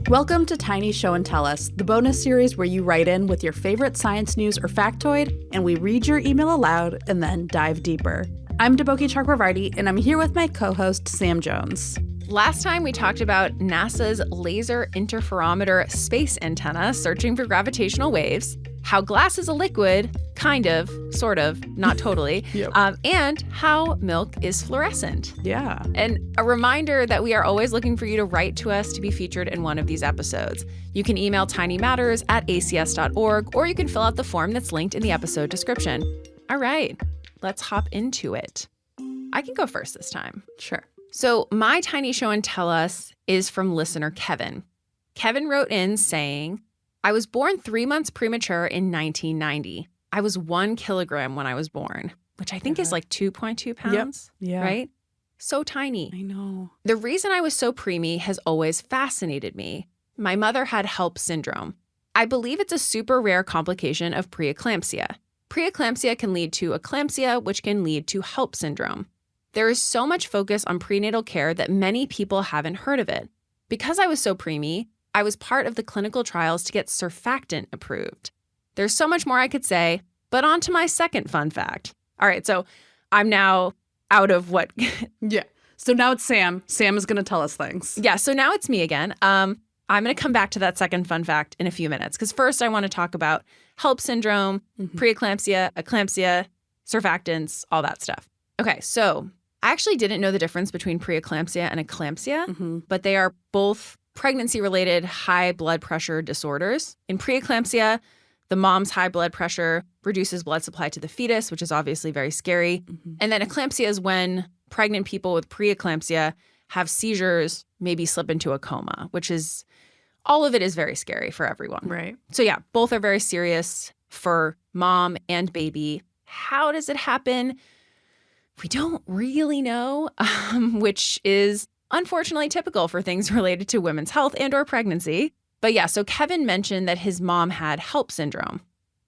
Welcome to Tiny Show and Tell Us, the bonus series where you write in with your favorite science news or factoid, and we read your email aloud and then dive deeper. I'm Deboki Chakravarti, and I'm here with my co-host, Sam Jones. Last time we talked about NASA's Laser Interferometer space antenna searching for gravitational waves, how glass is a liquid, kind of, sort of, not totally, Yep. And how milk is fluorescent. Yeah. And a reminder that we are always looking for you to write to us to be featured in one of these episodes. You can email tinymatters@acs.org, or you can fill out the form that's linked in the episode description. All right, let's hop into it. I can go first this time. Sure. So my tiny show and tell us is from listener Kevin. Kevin wrote in saying, I was born 3 months premature in 1990. I was 1 kilogram when I was born, which I think is like 2.2 pounds, Yeah. right? So tiny. I know. The reason I was so preemie has always fascinated me. My mother had HELLP syndrome. I believe it's a super rare complication of preeclampsia. Preeclampsia can lead to eclampsia, which can lead to HELLP syndrome. There is so much focus on prenatal care that many people haven't heard of it. Because I was so preemie, I was part of the clinical trials to get surfactant approved. There's so much more I could say, but on to my second fun fact. All right, so I'm now out of what... Yeah. So now it's Sam. Sam is going to tell us things. Yeah, so now it's me again. I'm going to come back to that second fun fact in a few minutes, because first I want to talk about HELLP syndrome, preeclampsia, eclampsia, surfactants, all that stuff. Okay, so I actually didn't know the difference between preeclampsia and eclampsia, but they are both pregnancy-related high blood pressure disorders. In preeclampsia, the mom's high blood pressure reduces blood supply to the fetus, which is obviously very scary. And then eclampsia is when pregnant people with preeclampsia have seizures, maybe slip into a coma, which is, all of it is very scary for everyone. Right. So yeah, both are very serious for mom and baby. How does it happen? We don't really know, which is unfortunately typical for things related to women's health and or pregnancy. But yeah, so Kevin mentioned that his mom had HELLP syndrome.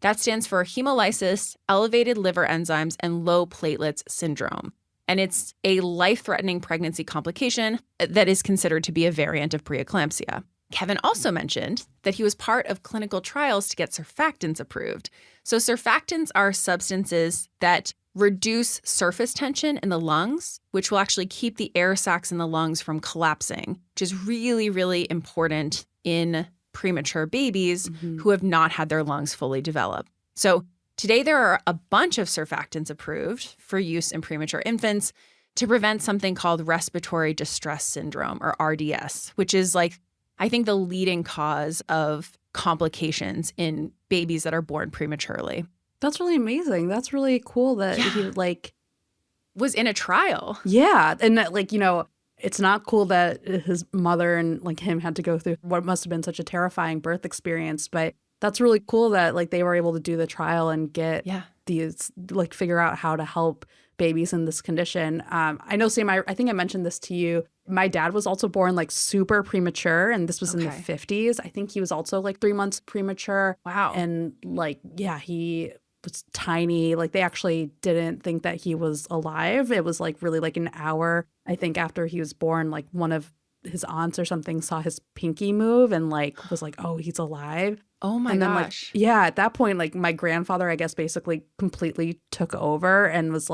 That stands for hemolysis, elevated liver enzymes, and low platelets syndrome. And it's a life-threatening pregnancy complication that is considered to be a variant of preeclampsia. Kevin also mentioned that he was part of clinical trials to get surfactants approved. So surfactants are substances that reduce surface tension in the lungs, which will actually keep the air sacs in the lungs from collapsing, which is really, really important in premature babies who have not had their lungs fully develop. So today there are a bunch of surfactants approved for use in premature infants to prevent something called respiratory distress syndrome, or RDS, which is like, I think, the leading cause of complications in babies that are born prematurely. That's really amazing. That's really cool that he was in a trial. Yeah. And that, it's not cool that his mother and him had to go through what must have been such a terrifying birth experience. But that's really cool that they were able to do the trial and get these, figure out how to help babies in this condition. I know, Sam, I think I mentioned this to you. My dad was also born super premature, and this was in the 50s. I think he was also 3 months premature. Wow. And he was tiny. They actually didn't think that he was alive. It was really an hour, I think, after he was born, one of his aunts or something saw his pinky move and was oh, he's alive. Oh my gosh. At that point, my grandfather, I guess, basically completely took over and was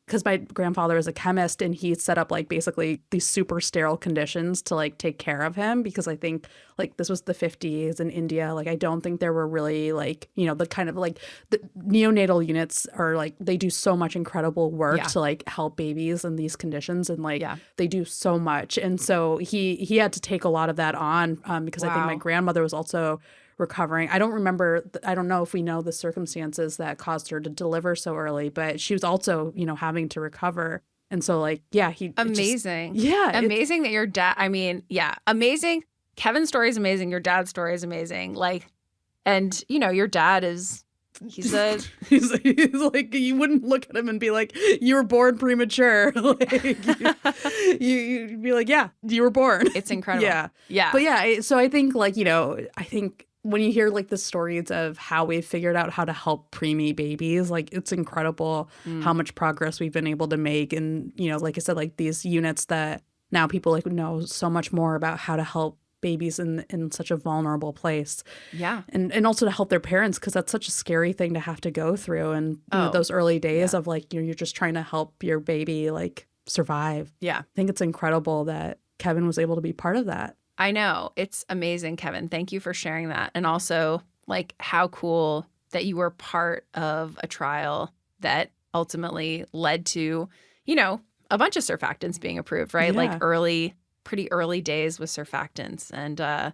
because my grandfather is a chemist, and he set up basically these super sterile conditions to take care of him, because I think this was the 50s in India. I don't think there were really the kind of the neonatal units are they do so much incredible work to help babies in these conditions, and they do so much. And so he had to take a lot of that on because I think my grandmother was also recovering. I don't know if we know the circumstances that caused her to deliver so early, but she was also, having to recover. And so amazing. Amazing that your dad, amazing. Kevin's story is amazing. Your dad's story is amazing. And your dad is, he's you wouldn't look at him and be you were born premature. You'd be yeah, you were born. It's incredible. Yeah. But so I think I think when you hear the stories of how we've figured out how to help preemie babies, it's incredible how much progress we've been able to make. And, like I said, these units that now people know so much more about how to help babies in such a vulnerable place. Yeah. And also to help their parents, because that's such a scary thing to have to go through. And those early days of like, you're just trying to help your baby like survive. Yeah. I think it's incredible that Kevin was able to be part of that. I know. It's amazing, Kevin. Thank you for sharing that. And also, like, how cool that you were part of a trial that ultimately led to, a bunch of surfactants being approved, right? Yeah. Like pretty early days with surfactants. And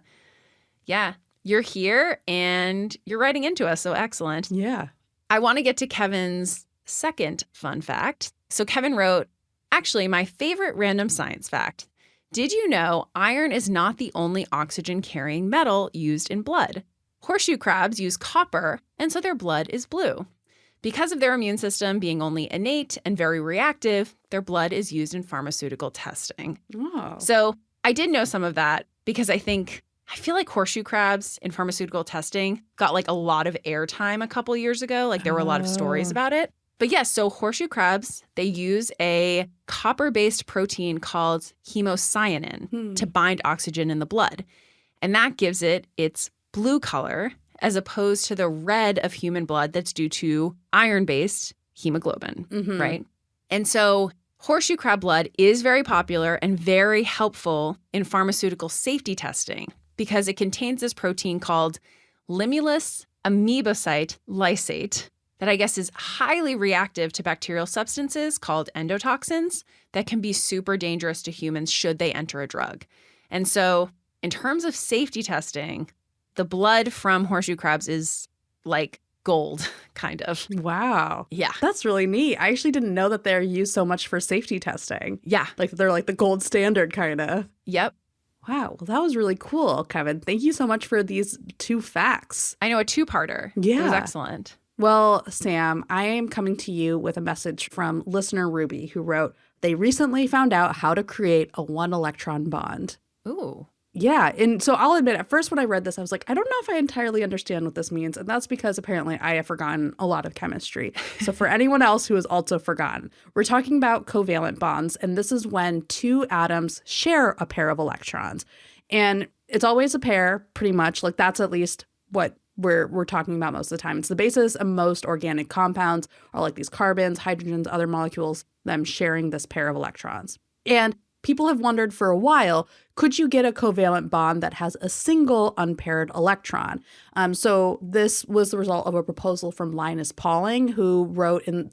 you're here and you're writing into us. So excellent. Yeah. I want to get to Kevin's second fun fact. So Kevin wrote, actually, my favorite random science fact. Did you know iron is not the only oxygen-carrying metal used in blood? Horseshoe crabs use copper, and so their blood is blue. Because of their immune system being only innate and very reactive, their blood is used in pharmaceutical testing. Oh. So I did know some of that because I feel like horseshoe crabs in pharmaceutical testing got like a lot of airtime a couple years ago. Like there were a lot of stories about it. But yes, so horseshoe crabs, they use a copper-based protein called hemocyanin to bind oxygen in the blood. And that gives it its blue color as opposed to the red of human blood that's due to iron-based hemoglobin, right? And so horseshoe crab blood is very popular and very helpful in pharmaceutical safety testing because it contains this protein called limulus amoebocyte lysate that I guess is highly reactive to bacterial substances called endotoxins that can be super dangerous to humans should they enter a drug. And so in terms of safety testing, the blood from horseshoe crabs is like gold, kind of. Wow. Yeah. That's really neat. I actually didn't know that they're used so much for safety testing. Yeah. Like they're like the gold standard kind of. Yep. Wow. Well, that was really cool, Kevin. Thank you so much for these 2 facts. I know, a two-parter. Yeah. It was excellent. Well, Sam, I am coming to you with a message from listener Ruby, who wrote, they recently found out how to create a one-electron bond. Ooh. Yeah. And so I'll admit, at first when I read this, I was like, I don't know if I entirely understand what this means. And that's because apparently I have forgotten a lot of chemistry. So for anyone else who has also forgotten, we're talking about covalent bonds. And this is when 2 atoms share a pair of electrons. And it's always a pair, pretty much. Like that's at least what we're talking about most of the time. It's the basis of most organic compounds are like these carbons, hydrogens, other molecules, them sharing this pair of electrons. And people have wondered for a while, could you get a covalent bond that has a single unpaired electron? So this was the result of a proposal from Linus Pauling, who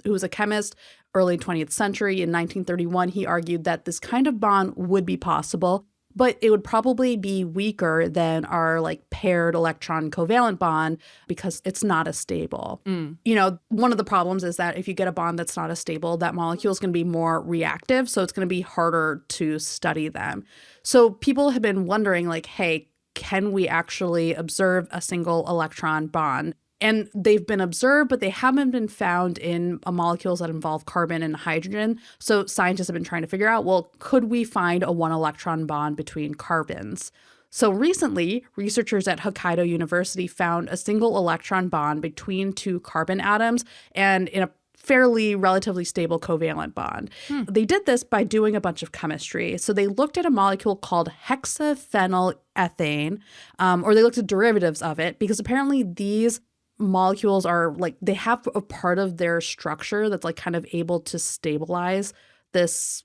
was a chemist early 20th century. In 1931, he argued that this kind of bond would be possible, but it would probably be weaker than our like paired electron covalent bond because it's not as stable. One of the problems is that if you get a bond that's not as stable, that molecule is going to be more reactive. So it's going to be harder to study them. So people have been wondering like, hey, can we actually observe a single electron bond? And they've been observed, but they haven't been found in molecules that involve carbon and hydrogen. So scientists have been trying to figure out, well, could we find a one-electron bond between carbons? So recently, researchers at Hokkaido University found a single electron bond between 2 carbon atoms and in a fairly relatively stable covalent bond. They did this by doing a bunch of chemistry. So they looked at a molecule called hexaphenylethane, or they looked at derivatives of it, because apparently these molecules are like, they have a part of their structure that's like kind of able to stabilize this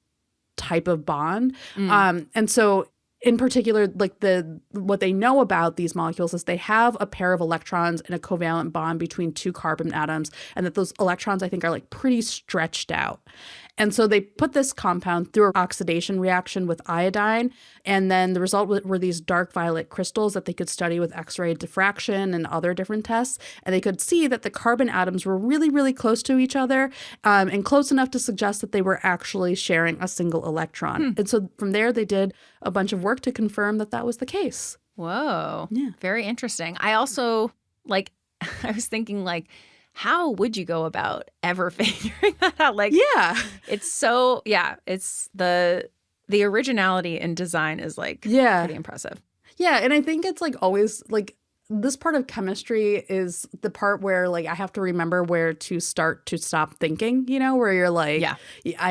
type of bond. And so in particular, like what they know about these molecules is they have a pair of electrons in a covalent bond between 2 carbon atoms, and that those electrons, I think, are like pretty stretched out. And so they put this compound through an oxidation reaction with iodine, and then the result were these dark violet crystals that they could study with X-ray diffraction and other different tests. And they could see that the carbon atoms were really, really close to each other, and close enough to suggest that they were actually sharing a single electron. And so from there, they did a bunch of work to confirm that that was the case. Whoa. Yeah. Very interesting. I also, I was thinking, how would you go about ever figuring that out? It's so, it's the originality in design is pretty impressive. Yeah. And I think it's always this part of chemistry is the part where I have to remember where to start to stop thinking, where you're I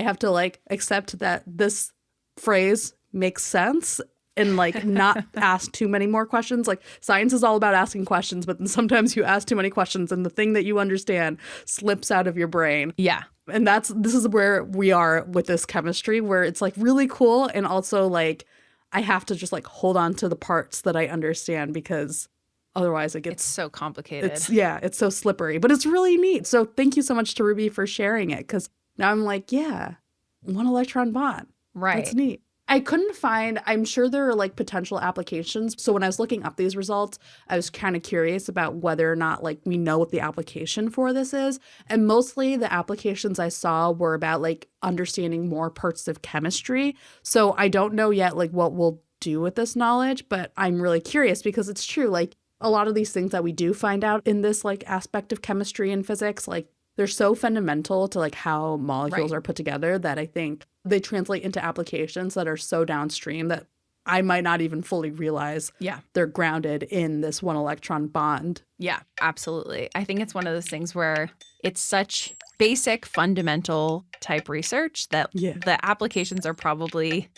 have to accept that this phrase makes sense and like not ask too many more questions. Like science is all about asking questions, but then sometimes you ask too many questions and the thing that you understand slips out of your brain. Yeah. And this is where we are with this chemistry, where it's like really cool. And also like I have to just like hold on to the parts that I understand because otherwise it's so complicated. It's so slippery, but it's really neat. So thank you so much to Ruby for sharing it, because now I'm like, yeah, one electron bond. Right. That's neat. I couldn't find, I'm sure there are like potential applications. So when I was looking up these results, I was kind of curious about whether or not like we know what the application for this is. And mostly the applications I saw were about like understanding more parts of chemistry. So I don't know yet like what we'll do with this knowledge, but I'm really curious because it's true. Like a lot of these things that we do find out in this like aspect of chemistry and physics, like they're so fundamental to like how molecules are put together that I think they translate into applications that are so downstream that I might not even fully realize they're grounded in this one electron bond. Yeah, absolutely. I think it's one of those things where it's such basic, fundamental type research that the applications are probably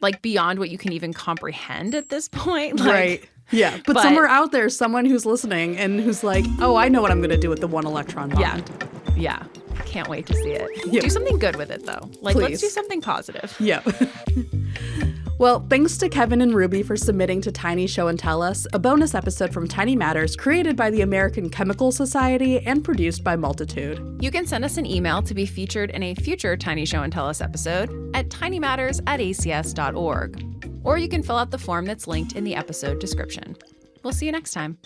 like beyond what you can even comprehend at this point. Like, right. Yeah. But somewhere out there, someone who's listening and who's like, oh, I know what I'm going to do with the one electron bond. Yeah. Can't wait to see it. Yep. Do something good with it, though. Like, let's do something positive. Yeah. Well, thanks to Kevin and Ruby for submitting to Tiny Show and Tell Us, a bonus episode from Tiny Matters created by the American Chemical Society and produced by Multitude. You can send us an email to be featured in a future Tiny Show and Tell Us episode at tinymatters@acs.org. Or you can fill out the form that's linked in the episode description. We'll see you next time.